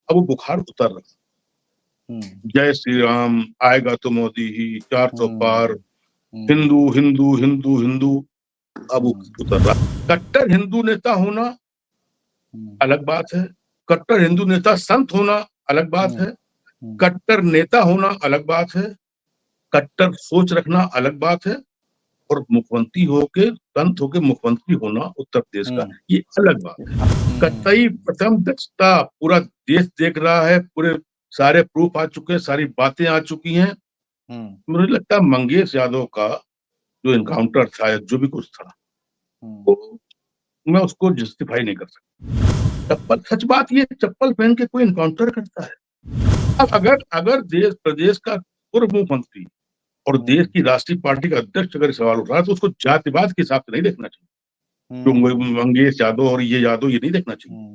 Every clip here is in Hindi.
अब वो बुखार उतर रहा। जय श्री राम, आएगा तो मोदी ही, 400 पार, हिंदू हिंदू हिंदू हिंदू, अब वो उतर रहा। कट्टर हिंदू नेता होना अलग बात है, कट्टर हिंदू नेता संत होना अलग बात है, कट्टर नेता होना अलग बात है, कट्टर सोच रखना अलग बात है, और मुख्यमंत्री होके संत होके मुख्यमंत्री होना उत्तर प्रदेश का, ये अलग बात है। कतई प्रथम दक्षता पूरा देश देख रहा है, पूरे सारे प्रूफ आ चुके हैं, सारी बातें आ चुकी हैं। मुझे लगता है मंगेश यादव का जो एनकाउंटर था या जो भी कुछ था, तो मैं उसको जस्टिफाई नहीं कर सकता। चप्पल, सच बात ये, चप्पल पहन के कोई एनकाउंटर करता है? अब अगर देश प्रदेश का पूर्व मुख्यमंत्री और देश की राष्ट्रीय पार्टी का अध्यक्ष अगर सवाल उठा रहा है, तो उसको जातिवाद के हिसाब से नहीं देखना चाहिए। जो मंगेश यादव और ये यादव, ये नहीं देखना चाहिए।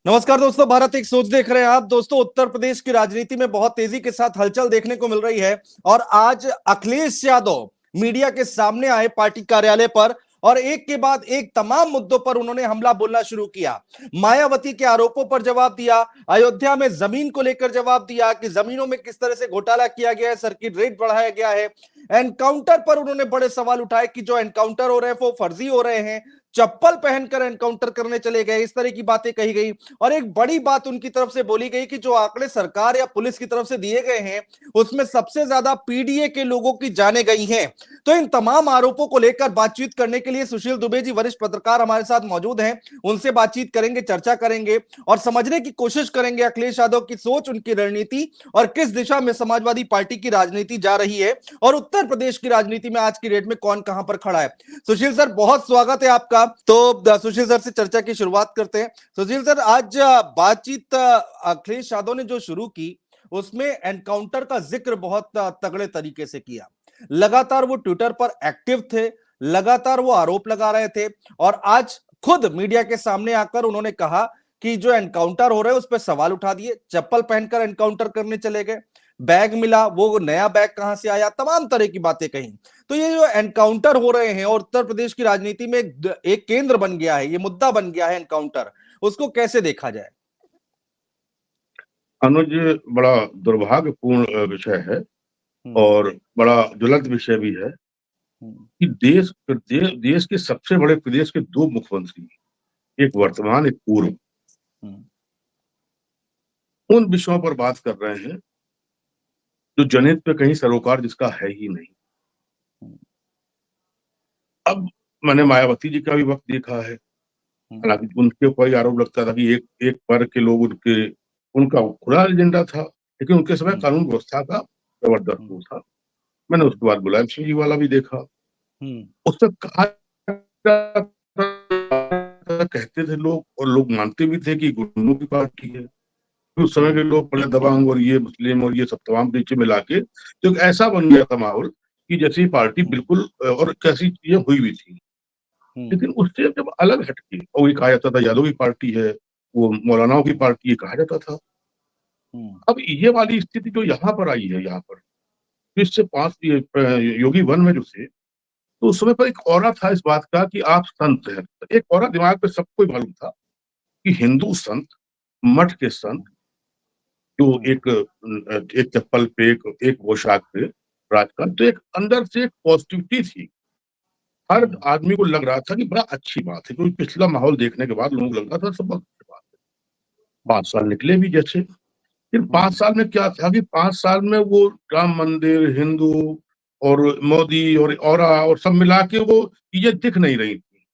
नमस्कार दोस्तों, भारत एक सोच देख रहे हैं आप। दोस्तों, उत्तर प्रदेश की राजनीति में बहुत तेजी के साथ हलचल देखने को मिल रही है और आज अखिलेश यादव मीडिया के सामने आए पार्टी कार्यालय पर और एक के बाद एक तमाम मुद्दों पर उन्होंने हमला बोलना शुरू किया। मायावती के आरोपों पर जवाब दिया, अयोध्या में जमीन को लेकर जवाब दिया कि जमीनों में किस तरह से घोटाला किया गया है, सर्किट रेट बढ़ाया गया है। एनकाउंटर पर उन्होंने बड़े सवाल उठाए कि जो एनकाउंटर हो रहे हैं वो फर्जी हो रहे हैं, चप्पल पहनकर एनकाउंटर करने चले गए, इस तरह की बातें कही गई। और एक बड़ी बात उनकी तरफ से बोली गई कि जो आंकड़े सरकार या पुलिस की तरफ से दिए गए हैं उसमें सबसे ज्यादा पीडीए के लोगों की जाने गई हैं। तो इन तमाम आरोपों को लेकर बातचीत करने के लिए सुशील दुबे जी, वरिष्ठ पत्रकार, हमारे साथ मौजूद हैं। उनसे बातचीत करेंगे, चर्चा करेंगे और समझने की कोशिश करेंगे अखिलेश यादव की सोच, उनकी रणनीति और किस दिशा में समाजवादी पार्टी की राजनीति जा रही है और उत्तर प्रदेश की राजनीति में आज की डेट में कौन कहां पर खड़ा है। सुशील सर, बहुत स्वागत है आपका। तो सुशील सर से चर्चा की शुरुआत करते हैं। सुशील सर, आज बातचीत अखिलेश यादव ने जो शुरू की उसमें एनकाउंटर का जिक्र बहुत तगड़े तरीके से किया। लगातार वो ट्विटर पर एक्टिव थे, लगातार वो आरोप लगा रहे थे और आज खुद मीडिया के सामने आकर उन्होंने कहा कि जो एनकाउंटर हो रहे हैं उस पर सवाल उठा दिए, चप्पल पहनकर एनकाउंटर करने चले गए, बैग मिला, वो नया बैग कहां से आया, तमाम तरह की बातें कही। तो ये जो एनकाउंटर हो रहे हैं और उत्तर प्रदेश की राजनीति में एक केंद्र बन गया है, ये मुद्दा बन गया है एनकाउंटर, उसको कैसे देखा जाए? अनुज, बड़ा दुर्भाग्यपूर्ण विषय है और बड़ा ज्वलंत विषय भी है कि देश के सबसे बड़े प्रदेश के दो मुख्यमंत्री, एक वर्तमान एक पूर्व, उन विषयों पर बात कर रहे हैं जो जनहित पे कहीं सरोकार जिसका है ही नहीं। अब मैंने मायावती जी का भी वक्त देखा है, हालांकि उनके ऊपर आरोप लगता था कि एक वर्ग के लोग उनका खुला एजेंडा था, लेकिन उनके समय कानून व्यवस्था का जबरदस्त वो था। मैंने उसके बाद मुलायम सिंह जी वाला भी देखा, उससे कहा कहते थे लोग और लोग मानते भी थे कि गुंडों की पार्टी है। उस समय के लोग बड़े दबंग और ये मुस्लिम और ये सब तमाम नीचे मिला के तो ऐसा बन गया था माहौल कि जैसी पार्टी बिल्कुल, और कैसी चीजें हुई भी थी। लेकिन उससे जब अलग हटके और ये कहा जाता था यादव की पार्टी है, वो मौलानाओं की पार्टी है, कहा जाता था। अब ये वाली स्थिति जो यहाँ पर आई है, यहाँ पर इससे 5 योगी वन में जो थे, तो उस समय पर एक ऑरा था इस बात का कि आप संत हैं। एक ऑरा दिमाग पे सबको मालूम था कि हिंदू संत, मठ के संत, जो एक चप्पल पे, एक पोशाक पे राजकारण, तो एक अंदर से एक पॉजिटिविटी थी। हर आदमी को लग रहा था कि बड़ा अच्छी बात है, क्योंकि पिछला माहौल देखने के बाद लोगों को लग रहा था सब बहुत अच्छी बात है। 5 साल निकले भी जैसे, फिर 5 साल में क्या था कि 5 साल में वो राम मंदिर, हिंदू और मोदी और औरा और सब मिला के वो चीजें दिख नहीं रही थी।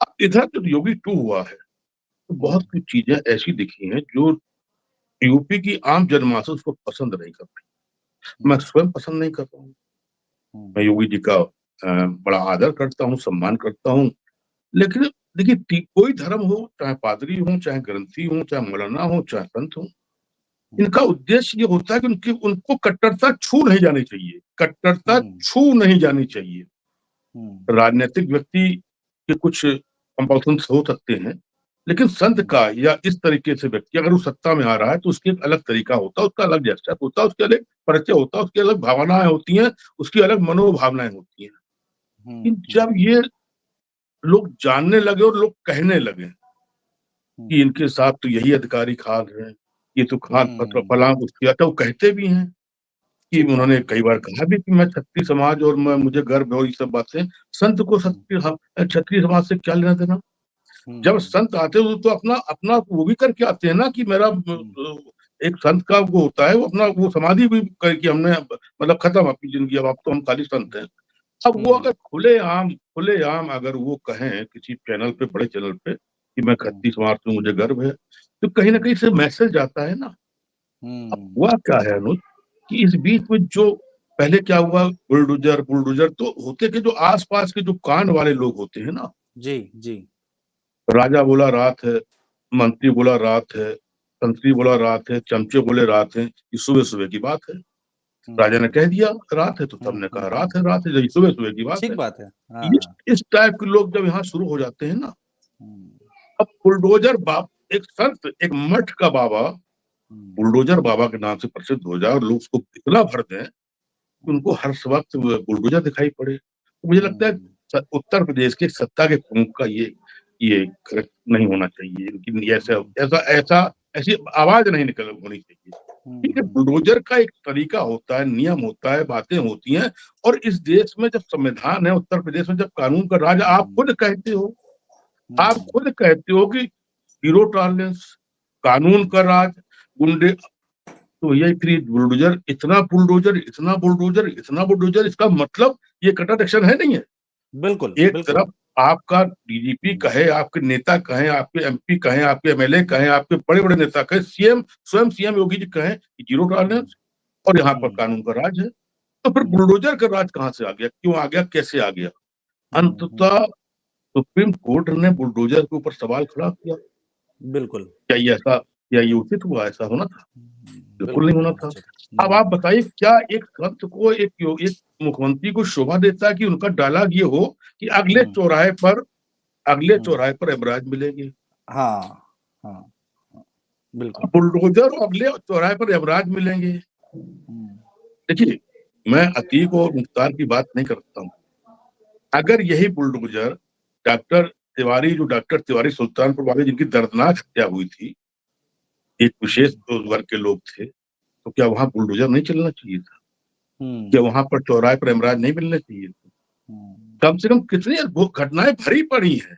अब इधर जब योगी 2 हुआ है तो बहुत कुछ चीजें ऐसी दिखी हैं जो यूपी की आम जनमानस उसको पसंद नहीं कर रही। मैं स्वयं पसंद नहीं कर रहा हूँ। मैं योगी जी का बड़ा आदर करता हूँ, सम्मान करता हूँ, लेकिन देखिए कोई धर्म हो, चाहे पादरी हो, चाहे ग्रंथी हो, चाहे मौलाना हो, चाहे संत हो, इनका उद्देश्य ये होता है कि उनको कट्टरता छू नहीं जानी चाहिए, कट्टरता छू नहीं जानी चाहिए। राजनीतिक व्यक्ति के कुछ कंपल्सन हो सकते हैं, लेकिन संत का या इस तरीके से व्यक्ति अगर वो सत्ता में आ रहा है तो उसकी एक अलग तरीका होता है, उसका अलग जेस्चर होता है, उसके अलग परिचय होता है, उसकी अलग भावनाएं होती हैं, उसकी अलग मनोभावनाएं होती हैं। जब ये लोग जानने लगे और लोग कहने लगे कि इनके साथ तो यही अधिकारी खास हैं, ये तो खान मतलब फलां कुछ किया था, वो कहते भी हैं कि ठीक बात उन्होंने है। कई बार कहा भी कि मैं क्षत्रिय समाज और मैं मुझे गर्व है और ये सब बातें। संत को क्षत्रिय समाज से क्या लेना देना? जब हुँ, संत आते हो तो अपना अपना वो भी करके आते हैं ना कि मेरा हुँ, एक संत का वो होता है, वो अपना वो समाधि भी करके हमने मतलब खत्म अपनी जिंदगी, अब तो हम खाली संत हैं। अब वो हुँ, अगर खुलेआम अगर वो कहें किसी चैनल पे, बड़े चैनल पे कि मैं हुँ, खत्ती समाज से मुझे गर्व है, तो कहीं ना हुँ, कहीं से मैसेज जाता है ना। अब हुँ, हुआ क्या है अनुज कि इस बीच में जो पहले क्या हुआ, बुलडोजर बुलडोजर तो होते के जो आसपास के जो कांड वाले लोग होते हैं ना, जी, जी। राजा बोला रात है, मंत्री बोला रात है, संतरी बोला रात है, चमचे बोले रात है, ये सुबह सुबह की बात है। राजा ने हुँ, कह दिया रात है, तो हुँ, सबने हुँ, कहा हुँ। रात है, रात है, ये सुबह सुबह की बात है। ठीक बात है। इस हाँ। इस टाइप के लोग जब यहाँ शुरू हो जाते हैं ना, हुँ, अब बुलडोजर बाप, एक संत, एक मठ का बाबा हुँ, बुलडोजर बाबा के नाम से प्रसिद्ध हो जाए और लोग उसको इतना भर दें कि उनको हर वक्त बुलडोजर दिखाई पड़े, तो मुझे लगता है हुँ, उत्तर प्रदेश के सत्ता के प्रमुख का ये करेक्ट नहीं होना चाहिए, इनकी ऐसा हुँ, ऐसा ऐसा ऐसी आवाज नहीं निकल होनी चाहिए। ठीक है, हुँ, बुलडोजर का एक तरीका होता है, नियम होता है, बातें होती हैं। और इस देश में जब संविधान है, उत्तर प्रदेश में जब कानून का राज, हुँ, आप हुँ, खुद कहते हो कि जीरो टॉलरेंस, कानून का राज, गुंडे, तो भैया फिर इतना बुलडोजर, इसका मतलब ये कटर है नहीं है। बिल्कुल, एक बिल्कुल। तरफ आपका डीजीपी हुँ, कहे, आपके नेता कहें, आपके एमपी कहें, आपके एमएलए कहें, आपके बड़े-बड़े नेता कहें, स्वयं सीएम योगी जी कहें कि जीरो हुँ, टॉलरेंस, और यहाँ पर हुँ, कानून का राज है। तो फिर हुँ, बुलडोजर का राज कहाँ से आ गया? क्यों आ गया? कैसे आ गया? हुँ, हुँ, अंततः सुप्रीम कोर्ट ने बुलडोजर के ऊपर सवाल खड़ा किया। बिल्कुल। क्या ये उचित हुआ? ऐसा होना था? बिल्कुल बिल्कुल नहीं नहीं होना होना था। चाहिए। अब आप बताइए, क्या एक संत को, एक मुख्यमंत्री को शोभा देता है कि उनका डायलॉग ये हो कि हुँ, अगले हुँ, चौराहे पर यमराज मिलेंगे। हाँ, हाँ, हाँ, बिल्कुल। बुलडोजर और अगले चौराहे पर यमराज मिलेंगे। हुँ, देखिए, मैं अतीक और मुख्तार की बात नहीं करता हूँ। अगर यही बुलडोजर डॉक्टर तिवारी सुल्तानपुर वाले, जिनकी दर्दनाक हत्या हुई थी, एक विशेष हुँ, वर्ग के लोग थे, तो क्या वहाँ बुलडोजर नहीं चलना चाहिए था? हुँ, क्या वहाँ पर चौराहे पर यमराज नहीं मिलने चाहिए थे? हुँ। कम से कम कितनी घटनाएँ भरी पड़ी हैं।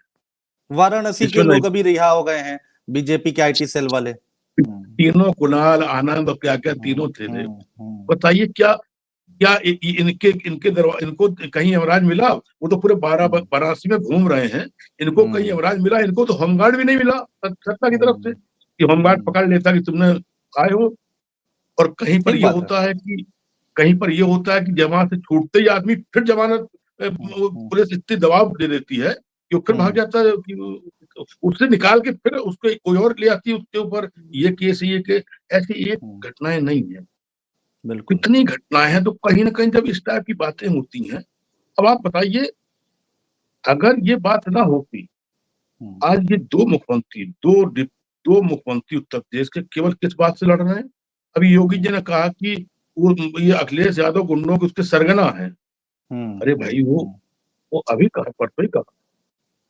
वाराणसी के इसमें नहीं, लोग अभी रिहा हो गए हैं, बीजेपी के आईटी सेल वाले। हुँ, तीनों कुणाल, आनंद और क्या-क्या हुँ, तीनों थे। हुँ, हुँ, बताइए, क्या क्या इनके इनके इनको कहीं यमराज मिला? वो तो पूरे हुँ, वाराणसी में घूम रहे हैं। इनको कहीं हुँ, यमराज मिला? इनको तो होमगार्ड भी नहीं मिला सत्ता की तरफ से हुँ, कि होमगार्ड हुँ। पकड़ लेता कि तुमने आए हो। और ठीक बात है। कहीं पर ये होता है कि जमात से छूटते ही आदमी फिर जमानत, हुँ, वो हुँ, पुलिस इतनी दबाव दे देती है कि वो फिर भाग हुँ, जाता है कि उससे निकाल के फिर उसको कोई और ले आती है उसके ऊपर, ये केस, ऐसी एक हुँ, घटनाएं नहीं है। बिल्कुल। कितनी घटनाएं हैं, तो कहीं ना कहीं जब इस टाइप की बातें होती हैं, अब आप बताइए, अगर ये बात ना होती, हुँ, आज ये दो मुख्यमंत्री उत्तर प्रदेश के केवल किस बात से लड़ रहे हैं? अभी योगी हुँ, जी ने कहा कि वो ये अखिलेश यादव गुंडों के उसके सरगना है। हुँ, अरे हुँ, भाई, हुँ, वो अभी कहा, परसों ही कहा।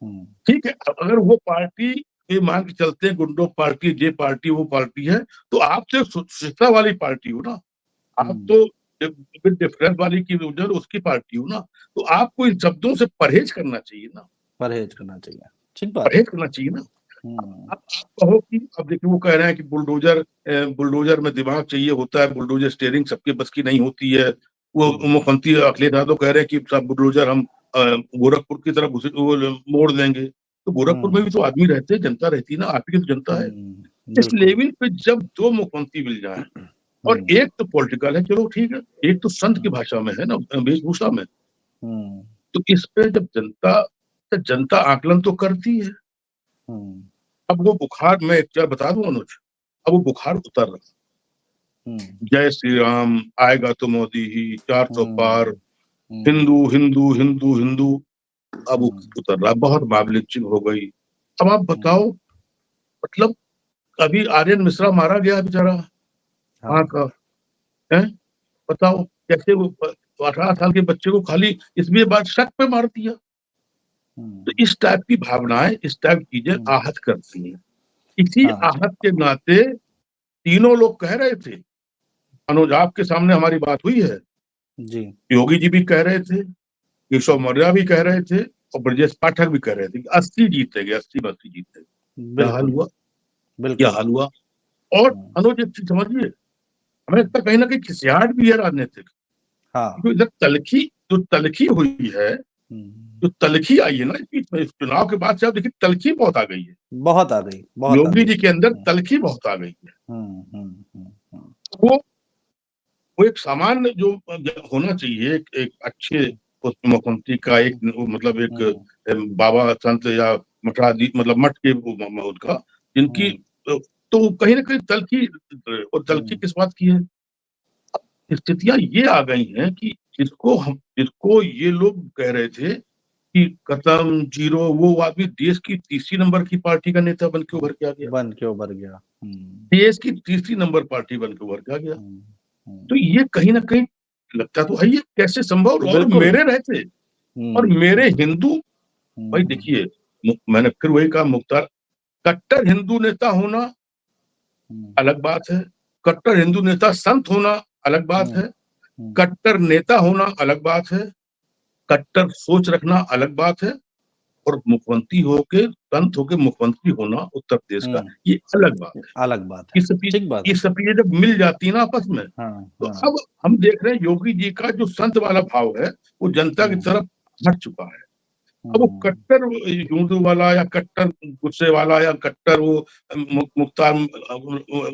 हुँ, ठीक है, अगर वो पार्टी ये मान के चलते हैं, गुंडों पार्टी, ये पार्टी, वो पार्टी है, तो आप तो शिक्षा वाली पार्टी हो ना, आप हुँ, तो डिफरेंस वाली की जो उसकी पार्टी हो ना, तो आपको इन शब्दों से परहेज करना चाहिए ना, परहेज करना चाहिए। ठीक बात है। परहेज करना चाहिए ना। हुँ, आप कहो कि अब देखिए, वो कह रहे हैं कि बुलडोजर में दिमाग चाहिए होता है, बुलडोजर स्टीयरिंग सबके बस की नहीं होती है। वो हुँ, मुख्यमंत्री अखिलेश यादव कह रहे हैं कि सब बुलडोजर हम गोरखपुर की तरफ उसे वो मोड़ देंगे। तो गोरखपुर में हुँ, भी तो आदमी रहते हैं, जनता रहती है ना, आप ही की तो जनता है। हुँ, इस बिल्कुल। लेवल पे जब दो मुख्यमंत्री मिल जाएं, और हुँ, एक तो पॉलिटिकल है, चलो ठीक है, एक तो संत की हुँ, भाषा में है ना, वेशभूषा में, हुँ, तो इस पे जब जनता आकलन तो करती है। हुँ, अब वो बुखार, मैं एक बात बता दूं अनुज, अब वो बुखार उतर रहा है। हुँ, जय श्री राम, आएगा तो मोदी ही, 400 पार, हुँ, हिंदू हुँ, हिंदू हिंदू हिंदू, अब वो हुँ, उतर रहा है, बहुत मार्बलिंचिंग हो गई। अब आप हुँ, बताओ, मतलब अभी आर्यन मिश्रा मारा गया बेचारा, वहां हाँ, का है, बताओ कैसे वो 18 साल के बच्चे को खाली इसलिए बात शक पे मार दिया। तो हुँ, इस टाइप की भावनाएं, इस टाइप की चीजें हुँ, आहत करती हैं। इसी हाँ, आहत के नाते तीनों लोग कह रहे थे, मनोज आपके सामने हमारी बात हुई है, जी। योगी जी भी कह रहे थे, केशव मौर्य भी कह रहे थे और ब्रजेश पाठक भी कह रहे थे कि 80 जीतेंगे, 80 जीतेंगे। क्या हाल बिल्कुल हुआ? क्या बिल्कुल। हाल हुआ? और मनोज एक चीज समझिए, हमें लगता है कहीं ना कहीं खिसियाहट भी है राजनीतिक, हाँ। क्योंकि इधर तलखी जो तलखी हुई है, जो तलखी आई है ना इस बीच में, इस चुनाव के बाद से आप देखिए तलखी बहुत आ गई है, बहुत आ गई, बहुत आ योगी गई। जी के अंदर तलखी बहुत आ गई है। वो वो एक सामान्य जो होना चाहिए, एक अच्छे मुख्यमंत्री का एक मतलब एक बाबा संत या मठाधी मतलब मठ के उनका जिनकी तो कहीं ना कहीं तलखी, और तलखी किस बात की है? स्थितियां ये आ गई हैं कि जिसको ये लोग कह रहे थे कि खत्म जीरो, वो आदमी देश की तीसरी नंबर की पार्टी का नेता बन के उभर के आ गया, बन के उभर गया। देश की तीसरी नंबर पार्टी बन के उभर के आ गया। हम्म। तो ये कहीं ना कहीं लगता तो है ये कैसे संभव, और बिल्कुल। मेरे रहते और मेरे हिंदू, भाई देखिए मैंने फिर वही कहा, मुख्तार कट्टर हिंदू नेता होना अलग बात है, कट्टर हिंदू नेता संत होना अलग बात है, कट्टर नेता होना अलग बात है, कट्टर सोच रखना अलग बात है, और मुख्यमंत्री होके संत होके मुख्यमंत्री होना उत्तर प्रदेश का, ये अलग बात है। अलग बात है, ठीक बात है। ये सब चीजें जब मिल जाती है ना आपस में, हाँ तो हाँ। अब हम देख रहे हैं योगी जी का जो संत वाला भाव है वो जनता की तरफ हट चुका है। अब वो कट्टर हिंदू वाला या कट्टर गुस्से वाला या कट्टर वो मुख्तार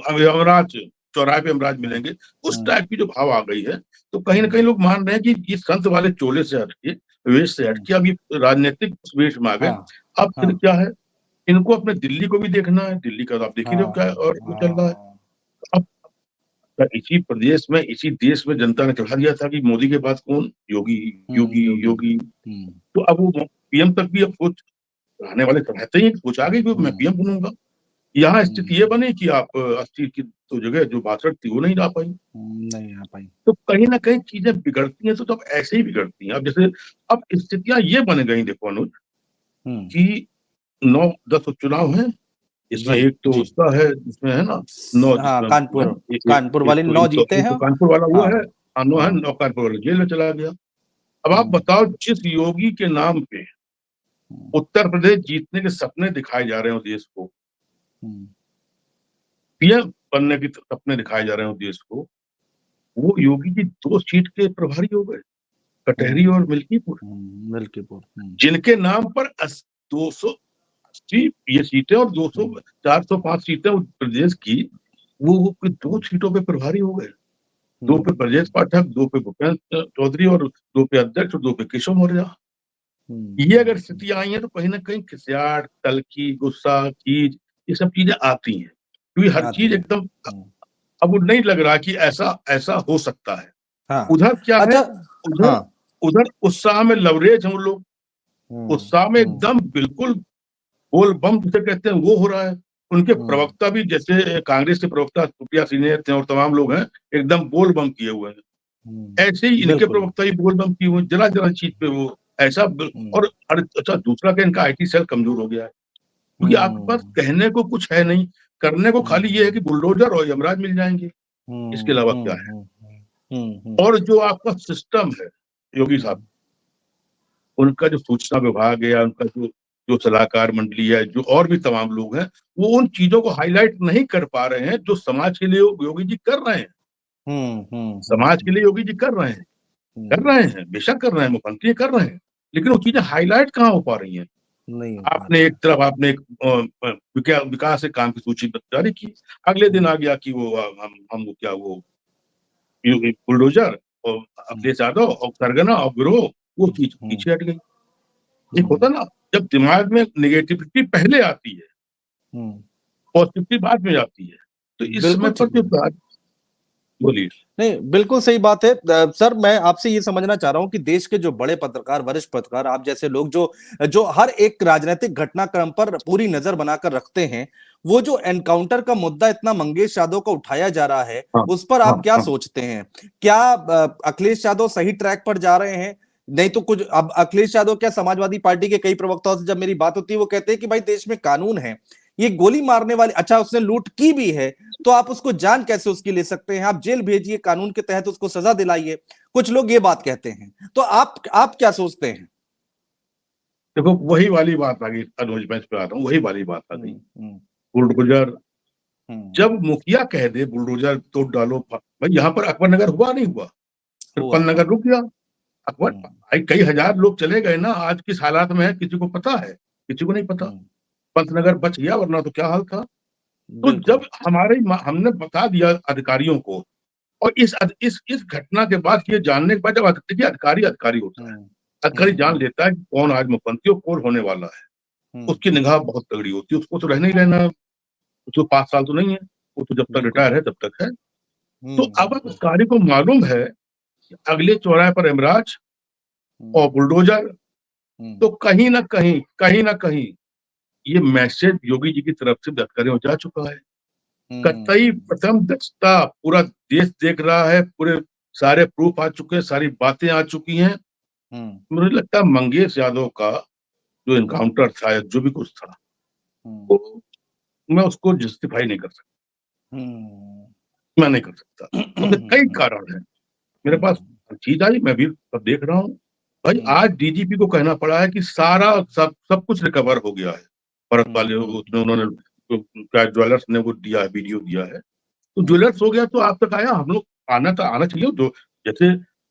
अमराज चौराहे पे अमराज मिलेंगे, उस टाइप की जो भाव आ गई है, तो कहीं ना कहीं लोग मान रहे हैं कि ये संत वाले चोले से हटके, वेश से हटके अब ये राजनीतिक वेश में आ गए। हाँ अब फिर हाँ क्या है, इनको अपने दिल्ली को भी देखना है, दिल्ली का तो आप देख ही रहे हो क्या और वो चल रहा है। अब इसी प्रदेश में इसी देश में जनता ने चढ़ा दिया था कि मोदी के बाद कौन, योगी योगी योगी। योगी। तो अब वो पीएम तक भी अब सोच, रहने वाले तो रहते ही सोच आ गई कि मैं पीएम बनूंगा। यहाँ स्थिति ये बनी कि आप 80 की तो जगह जो 62 थी वो नहीं ला पाई, नहीं आ पाई। तो कहीं ना कहीं चीजें बिगड़ती हैं, तो अब ऐसे ही बिगड़ती हैं। अब जैसे अब स्थितियां ये बन गई, देखो अनुज, कि 9-10 उपचुनाव है, इसमें जी एक तो जी। उसका है जिसमें है ना 9 हाँ, जिसमें है कानपुर, ना, कानपुर वाले 9 जीते एक हैं। तो कानपुर वाला हुआ हाँ है, 9 है, हाँ। 9 कानपुर वाला जेल में चला गया। अब आप बताओ, जिस योगी के नाम पे उत्तर प्रदेश जीतने के सपने दिखाए जा रहे हो देश को, पीएम बनने के सपने दिखाए जा रहे हो देश को, वो योगी जी 2 सीट के प्रभारी हो गए, कटहरी और मिल्कीपुर, मिल्कीपुर। जिनके नाम पर 280 ये सीटें और 200 405 सीटें उत्तर प्रदेश की, वो 2 सीटों पे प्रभारी हो गए, 2 पे ब्रजेश पाठक, 2 पे भूपेंद्र चौधरी और 2 पे अध्यक्ष और 2 पे केशव मौर्य। ये अगर स्थिति आई है तो कहीं ना कहीं खिसियाट, तलखी, गुस्सा, चीज, ये सब चीजें आती हैं, क्योंकि हर आती चीज है। एकदम अब वो नहीं लग रहा कि ऐसा ऐसा हो सकता है। हाँ। उधर क्या है, अच्छा। उधर हाँ। उधर उत्साह में लवरेज हम लोग, उत्साह में एकदम बिल्कुल बोल बम जिसे कहते हैं वो हो रहा है। उनके प्रवक्ता भी, जैसे कांग्रेस के प्रवक्ता सुप्रिया सिन्हा थे और तमाम लोग हैं, एकदम बोल बम किए हुए हैं, ऐसे ही इनके बिल्कुल। प्रवक्ता भी बोल बम किए हुए हैं, जरा जरा चीज पे वो ऐसा और अच्छा दूसरा क्या, इनका आईटी सेल कमजोर हो गया है, क्योंकि आपके पास कहने को कुछ है नहीं, करने को खाली ये है कि बुलडोजर और यमराज मिल जाएंगे, इसके अलावा क्या है। और जो आपका सिस्टम है योगी साहब, उनका जो सूचना विभाग है या उनका जो जो सलाहकार मंडली है, जो और भी तमाम लोग हैं, वो उन चीजों को हाईलाइट नहीं कर पा रहे हैं जो समाज के लिए योगी जी कर रहे हैं। समाज के लिए योगी जी कर रहे हैं, बेशक कर रहे हैं, मुख्यमंत्री कर रहे हैं, लेकिन वो चीजें हाईलाइट कहाँ हो पा रही हैं। नहीं हो पा आपने रही एक तरफ आपने एक विकास के काम की सूची जारी की, अगले दिन आ गया कि वो हम वो क्या वो बुलडोजर और अखिलेश यादव और सरगना और गिरोह, वो चीज पीछे हट गई। एक होता ना, जब दिमाग में निगेटिविटी पहले आती है, पॉजिटिविटी बाद में आती है, तो इस समय बिल्कुल पर ठीक जो है। बात बोलिए। नहीं, बिल्कुल सही बात है। सर, मैं आपसे ये समझना चाह रहा हूं कि देश के जो बड़े पत्रकार, वरिष्ठ पत्रकार, आप जैसे लोग जो जो हर एक राजनीतिक घटनाक्रम पर पूरी नजर बनाकर रखते हैं, वो जो एनकाउंटर का मुद्दा इतना मंगेश यादव का उठाया जा रहा है, हाँ उस पर हाँ आप क्या हाँ। सोचते हैं? क्या अखिलेश यादव सही ट्रैक पर जा रहे हैं? नहीं तो कुछ, अब अखिलेश यादव क्या, समाजवादी पार्टी के कई प्रवक्ताओं से जब मेरी बात होती है वो कहते हैं कि भाई देश में कानून है, ये गोली मारने वाली, अच्छा उसने लूट की भी है तो आप उसको जान कैसे उसकी ले सकते हैं? आप जेल भेजिए, कानून के तहत उसको सजा दिलाइए। कुछ लोग ये बात कहते हैं, तो आप क्या सोचते हैं? देखो वही वाली बात आ गई अनुज, मैं इस पे आता हूँ, वही वाली बात आ गई। हम्म बुलडोजर, हम्म जब मुखिया कह दे बुलडोजर तोड़ डालो, भाई यहाँ पर अकबर नगर हुआ नहीं हुआ, हुआ तिरपन था। नगर रुक गया। अकबर हम्म भाई कई हजार लोग चले गए ना, आज किस हालात में है किसी को पता है? किसी को नहीं पता। हम्म, पंतनगर बच गया, वरना तो क्या हाल था। तो बिल्कुल। जब हमने बता दिया अधिकारियों को, और इस घटना के बाद, ये जानने के बाद, जब देखिए अधिकारी अधिकारी होता है, हम्म अधिकारी जान लेता है कि कौन आज मुख्यमंत्री और कौन होने वाला है, हम्म, उसकी निगाह बहुत तगड़ी होती है, उसको तो रहना ही रहना है, उसको 5 साल तो नहीं है, वो तो जब तक बिल्कुल। रिटायर है तब तक है। तो अब हम्म अधिकारी को मालूम है कि अगले चौराहे पर इमराज हम्म और बुलडोजर, हम्म तो कहीं ना कहीं ये मैसेज योगी जी की तरफ से अधिकारियों को जा चुका है। कतई हम्म प्रथम दक्षता पूरा देश देख रहा है, पूरे सारे प्रूफ आ चुके हैं, सारी बातें आ चुकी हैं। हम्म मुझे लगता है मंगेश यादव का जो इनकाउंटर था या जो भी कुछ था, हम्म वो मैं उसको जस्टिफाई नहीं कर सकता, हम्म मैं नहीं कर सकता। उसके कई कारण हैं, मेरे पास चीज आई, मैं भी सब देख रहा हूँ। भाई आज डीजीपी को कहना पड़ा है कि सारा सब सब कुछ रिकवर हो गया है। भरत वाले उसने उन्होंने क्या ज्वेलर्स ने वो दिया है, वीडियो दिया है, तो ज्वेलर्स हो गया तो आप तक आया, हम लोग आना तो आना चाहिए। जो जैसे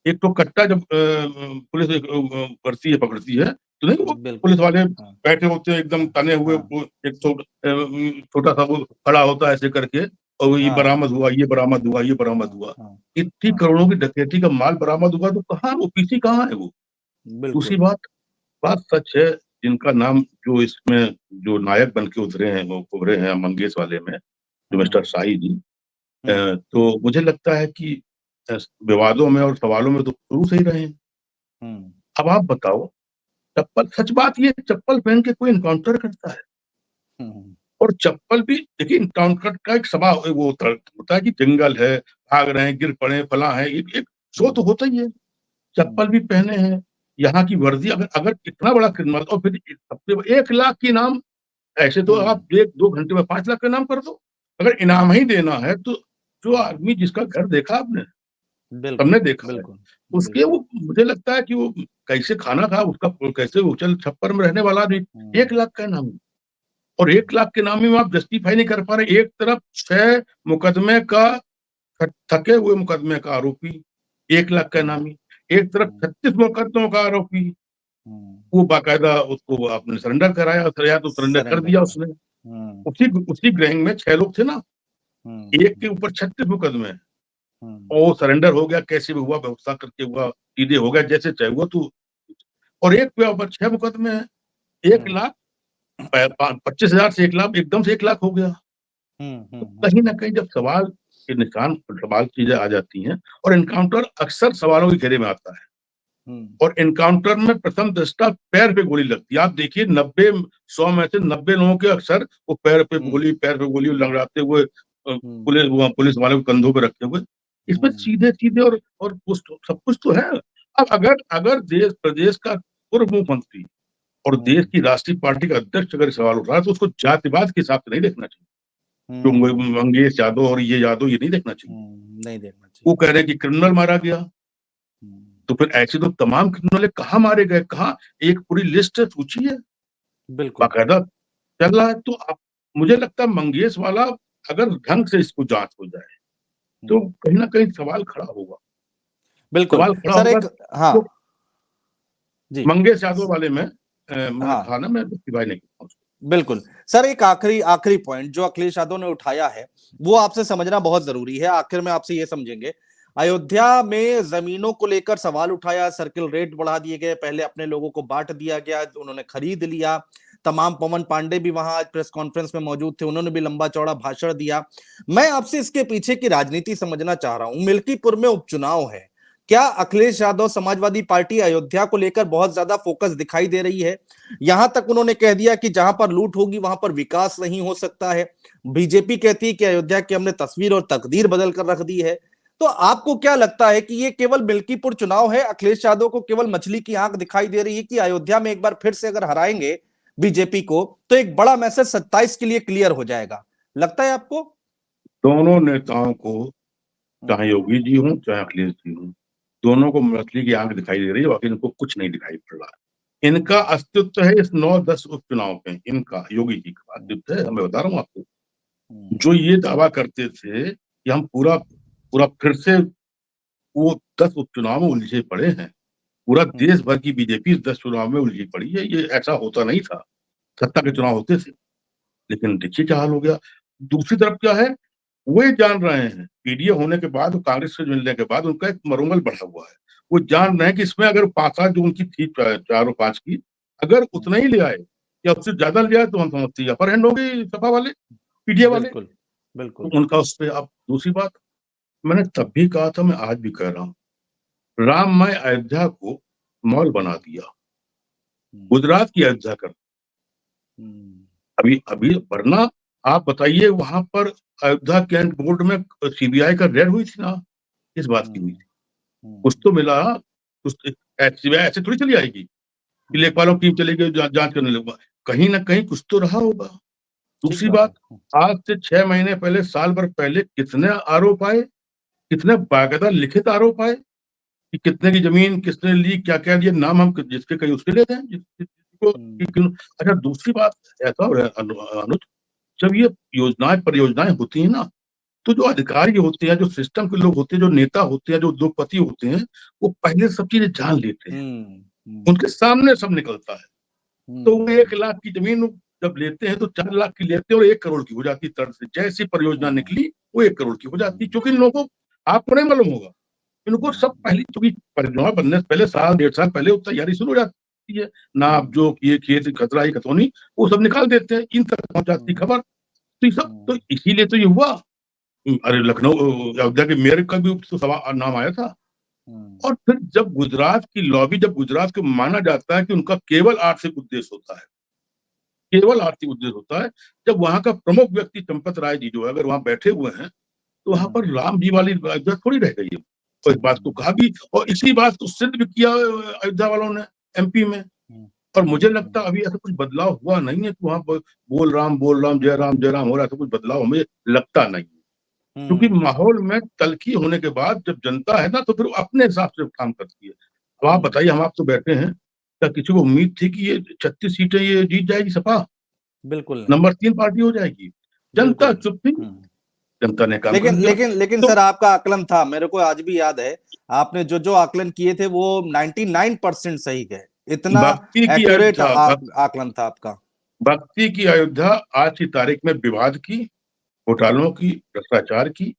एक तो कट्टा जब पुलिस करती है, पकड़ती है, तो नहीं वो बिल्कुल। पुलिस वाले हाँ बैठे होते हैं एकदम तने हुए, हाँ वो एक छोटा सा वो खड़ा होता है ऐसे करके, और ये हाँ बरामद हुआ, ये बरामद हुआ, ये बरामद हाँ हुआ। हाँ इतनी हाँ, करोड़ों की डकैती का माल बरामद हुआ, तो कहाँ वो पीसी कहाँ है वो? दूसरी बिल्कुल। बात, बात सच है, जिनका नाम जो इसमें जो नायक बन के उतरे हैं, वो उभरे हैं मंगेश वाले में, जो मिस्टर हम्म शाही जी, हम्म तो मुझे लगता है कि विवादों में और सवालों में तो शुरू से ही रहे हैं। हम्म अब आप बताओ, चप्पल, सच बात ये, चप्पल पहन के कोई इनकाउंटर करता है? हम्म और चप्पल भी देखिए, इनकाउंटर का एक सभा वो होता है कि जंगल है, भाग रहे हैं, गिर पड़े, फला है, एक शो तो होता ही है। चप्पल हम्म भी पहने हैं, यहाँ की वर्दी, अगर अगर इतना बड़ा क्रिमिनल, और फिर सबसे 1 लाख के नाम, ऐसे तो हम्म, आप 1-2 घंटे में 5 लाख का नाम कर दो। अगर इनाम ही देना है तो जो आदमी, जिसका घर देखा आपने, बिल्कुल सबने देखा है, बिल्कुल उसके बिल्कुल। वो मुझे लगता है कि वो कैसे खाना खा, उसका कैसे उछल छप्पर में रहने वाला आदमी, हम्म 1 लाख का नाम, और 1 लाख के नाम में आप जस्टिफाई नहीं कर पा रहे। एक तरफ 6 मुकदमे का, थके हुए मुकदमे का आरोपी, 1 लाख का हम्म नामी, एक तरफ हम्म 36 मुकदमों का आरोपी, हम्म, वो बाकायदा उसको आपने सरेंडर कराया, या तो सरेंडर कर सरेंडर दिया करा। उसने। हम्म उसी उसी गैंग में 6 लोग थे ना, एक के हम्म ऊपर 36 मुकदमे, हम्म और वो सरेंडर हो गया, कैसे भी हुआ, व्यवस्था करके हुआ, सीधे हो गया, जैसे चाहे हुआ तो। और एक पे ऊपर 6 मुकदमे हैं, एक हम्म लाख 25,000 से 1 लाख, एकदम से 1 लाख हो गया। तो कहीं ना हम्म कहीं जब सवाल के निशान, सवाल चीजें आ जाती हैं, और एनकाउंटर अक्सर सवालों के घेरे में आता है, हम्म और एनकाउंटर में प्रथम दृष्टा पैर पे गोली लगती है। आप देखिए 90-100 में से 90 लोगों के अक्सर वो हम्म पैर पे गोली लंगड़ाते हुए, हम्म पुलिस वाले को कंधों पे रखे हुए, इसमें हम्म सीधे सीधे और सब कुछ तो है। अब अगर अगर देश प्रदेश का पूर्व मुख्यमंत्री और देश हम्म की राष्ट्रीय पार्टी का अध्यक्ष अगर सवाल उठ रहा है, तो उसको जातिवाद के हिसाब से नहीं देखना चाहिए। जो मंगेश यादव और ये यादव, ये नहीं देखना चाहिए। नहीं देखना वो चाहिए। कह रहे हैं कि क्रिमिनल मारा गया, हम्म, तो फिर ऐसे तो तमाम क्रिमिनल कहाँ मारे गए, कहाँ, एक पूरी लिस्ट है, सूची है, बिल्कुल। बाकायदा चल रहा है। तो आप, मुझे लगता है मंगेश वाला, अगर ढंग से इसको जांच हो जाए, तो हम्म, कहीं ना कहीं सवाल खड़ा होगा, बिल्कुल सवाल खड़ा सर होगा। एक, हाँ तो जी, मंगेश यादव वाले में मैं हाँ था ना, मैं भाई नहीं करता हूँ। बिल्कुल। सर एक आखिरी आखिरी पॉइंट जो अखिलेश यादव ने उठाया है वो आपसे समझना बहुत जरूरी है। आखिर में आपसे ये समझेंगे, अयोध्या में जमीनों को लेकर सवाल उठाया, सर्किल रेट बढ़ा दिए गए, पहले अपने लोगों को बांट दिया गया, उन्होंने खरीद लिया। तमाम, पवन पांडे भी वहां आज प्रेस कॉन्फ्रेंस में मौजूद थे, उन्होंने भी लंबा चौड़ा भाषण दिया। मैं आपसे इसके पीछे की राजनीति समझना चाह रहा हूं। मिल्कीपुर में उपचुनाव है, क्या अखिलेश यादव समाजवादी पार्टी अयोध्या को लेकर बहुत ज्यादा फोकस दिखाई दे रही है? यहां तक उन्होंने कह दिया कि जहां पर लूट होगी वहां पर विकास नहीं हो सकता है। बीजेपी कहती है कि अयोध्या की हमने तस्वीर और तकदीर बदल कर रख दी है। तो आपको क्या लगता है कि ये केवल मिल्कीपुर चुनाव है, अखिलेश यादव को केवल मछली की आंख दिखाई दे रही है, कि अयोध्या में एक बार फिर से अगर हराएंगे बीजेपी को, तो एक बड़ा मैसेज 27 के लिए क्लियर हो जाएगा, लगता है आपको? दोनों नेताओं को, चाहे योगी जी हों चाहे अखिलेश जी हों, दोनों को मछली की आंख दिखाई दे रही है, बाकी इनको कुछ नहीं दिखाई पड़ रहा है। इनका अस्तित्व है इस 9-10 उपचुनाव पे, इनका योगी जी का अस्तित्व है। मैं बता रहा हूँ आपको, जो ये दावा करते थे कि हम पूरा पूरा फिर से वो 10 उपचुनाव में उलझे पड़े हैं, पूरा देश भर की बीजेपी 10 चुनाव में उलझी पड़ी है, ये ऐसा होता नहीं था। सत्ता के चुनाव होते थे, लेकिन देखिए क्या हाल हो गया। दूसरी तरफ क्या है, वो ये जान रहे हैं पीडीए होने के बाद, कांग्रेस से मिलने के बाद उनका एक मनोबल बढ़ा हुआ है। वो जान रहे हैं कि इसमें अगर 5-7 जो उनकी थी, 4 और 5 की, अगर उतना ही ले आए या उससे ज्यादा ले आए तो हम समझते हैं अपर हैंड हो गई सपा वाले, पीडीए वाले। बिल्कुल, बिल्कुल। तो उनका उस पे। अब दूसरी बात, मैंने तब भी कहा था, मैं आज भी कह रहा हूँ, राममय अयोध्या को मॉल बना दिया, गुजरात की अयोध्या कर। अभी अभी वरना आप बताइए, वहां पर अयोध्या कैंट बोर्ड में सीबीआई का रेड हुई थी ना, किस बात की हुई थी? कुछ तो मिला, कुछ सीबीआई ऐसे थोड़ी चली आएगी कि लेखपालों की टीम चली गई जांच करने लगा, कहीं ना कहीं कुछ तो रहा होगा। ठीक दूसरी बात बात, है। आज से 6 महीने पहले, साल भर पहले कितने आरोप आए, कितने बाकायदा लिखित आरोप आए कि कितने की जमीन किसने ली, क्या क्या दिया, नाम हम जिसके कहीं उसके लेते हैं जिसको। अच्छा, दूसरी बात ऐसा हो रहा है अनुज, जब ये योजनाएं परियोजनाएं होती है ना, तो जो अधिकारी होते हैं, जो सिस्टम के लोग होते हैं, जो नेता होते हैं, जो उद्योगपति होते हैं, वो पहले सब चीजें जान लेते हैं, उनके सामने सब निकलता है। तो वो 1 लाख की जमीन जब लेते हैं तो 4 लाख की लेते हैं और 1 करोड़ की हो जाती है तर्ज से। जैसी परियोजना निकली वो 1 करोड़ की हो जाती है, क्योंकि इन लोगों को, आपको नहीं मालूम होगा, इनको सब पहले, क्योंकि परियोजना बनने से पहले साल 1.5 साल पहले वो तैयारी शुरू हो जाती है, नाप जोख, ये खेत खतरा ही खतौनी, वो सब निकाल देते हैं, इन तक पहुंच जाती खबर। तो ये सब तो इसीलिए तो ये हुआ। अरे लखनऊ अयोध्या के मेयर का भी तो नाम आया था। और फिर जब गुजरात की लॉबी, जब गुजरात को माना जाता है कि उनका केवल आर्थिक उद्देश्य होता है, केवल आर्थिक उद्देश्य होता है, जब वहां का प्रमुख व्यक्ति चंपत राय जी जो है, अगर वहां बैठे हुए हैं, तो वहां पर राम जी वाली अयोध्या थोड़ी रह गई है। तो इस बात को कहा भी, और इसी बात को सिद्ध भी किया अयोध्या वालों ने एमपी में। और मुझे लगता है अभी ऐसा कुछ बदलाव हुआ नहीं है कि वहां पर बोल राम जय राम हो रहा है, तो कुछ बदलाव हमें लगता नहीं है। क्योंकि माहौल में तलखी होने के बाद जब जनता है ना, तो फिर वो अपने हिसाब से काम करती है। अब आप बताइए, हम आप तो बैठे हैं, क्या किसी को उम्मीद थी कि ये 36 सीटें ये जीत जाएगी सपा, बिल्कुल नहीं। नंबर 3 पार्टी हो जाएगी? जनता बिल्कुल। चुप थी, जनता ने काम कर लेकिन दिया। लेकिन लेकिन तो सर, आपका आकलन था, मेरे को आज भी याद है, आपने जो जो आकलन किए थे वो 99% सही गए, इतना भक्ति की एक्यूरेट अयोध्या, आकलन था आपका। भक्ति की अयोध्या आज की तारीख में विवाद की, घोटालों की, भ्रष्टाचार की,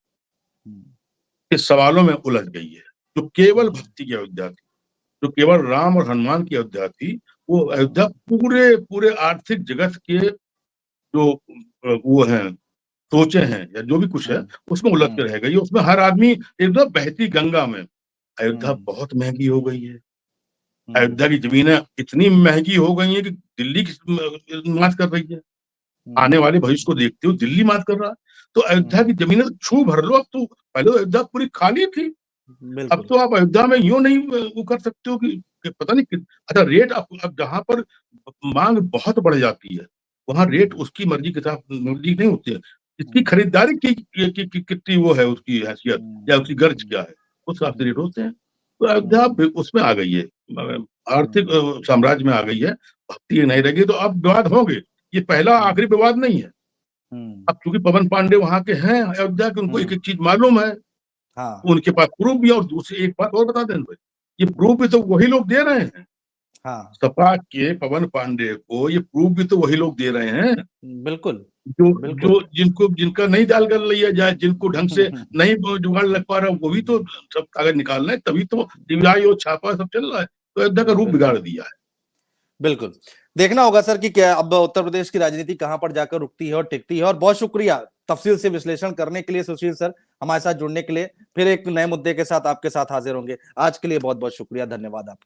इस सवालों में उलझ गई है। जो केवल भक्ति की अयोध्या थी, जो केवल राम और हनुमान की अयोध्या थी, वो अयोध्या पूरे पूरे आर्थिक जगत के जो वो हैं, सोचे हैं या जो भी कुछ है, उसमें उलझ के रह गई है। उसमें हर आदमी एकदम बहती गंगा में। अयोध्या बहुत महंगी हो गई है। अयोध्या की जमीनें इतनी महंगी हो गई है कि दिल्ली की मात कर रही है। आने वाले भविष्य को देखते हुए दिल्ली मात कर रहा है। तो अयोध्या की जमीनें छू भर लो अब तो। पहले अयोध्या पूरी खाली थी, अब बिल्कुल। तो आप अयोध्या में यूं नहीं वो कर सकते हो कि पता नहीं अच्छा रेट। अब जहां पर मांग बहुत बढ़ जाती है, वहां रेट उसकी मर्जी के साथ मर्जी नहीं होती है। इसकी खरीदारी की कितनी वो है, उसकी हैसियत या उसकी गर्ज क्या है, उस हिसाब से रेट होते हैं। तो अयोध्या उसमें आ गई है, आर्थिक साम्राज्य में आ गई है, भक्ति नहीं रहेगी। तो अब विवाद होंगे, ये पहला आखिरी विवाद नहीं है। अब क्योंकि पवन पांडे वहां के हैं अयोध्या के, उनको एक एक चीज मालूम है, हाँ, उनके पास प्रूफ भी है। और दूसरी एक बात और बता दें भाई, ये प्रूफ भी तो वही लोग दे रहे हैं, हाँ। सपा के पवन पांडे को ये प्रूफ भी तो वही लोग दे रहे हैं, बिल्कुल, जो बिल्कुल। जो जिनको जिनका नहीं दाल कर लिया जाए, जिनको ढंग से नहीं जुगाड़ लग पा रहा, वो भी तो सब कागज निकाल रहे हैं, तभी तो सीबीआई और छापा सब चल रहा है। तो अयोध्या का रूप बिगाड़ दिया है। बिल्कुल। देखना होगा सर कि क्या अब उत्तर प्रदेश की राजनीति कहां पर जाकर रुकती है और टिकती है। और बहुत शुक्रिया तफसील से विश्लेषण करने के लिए सुशील सर, हमारे साथ जुड़ने के लिए। फिर एक नए मुद्दे के साथ आपके साथ हाजिर होंगे। आज के लिए बहुत बहुत शुक्रिया, धन्यवाद आपका।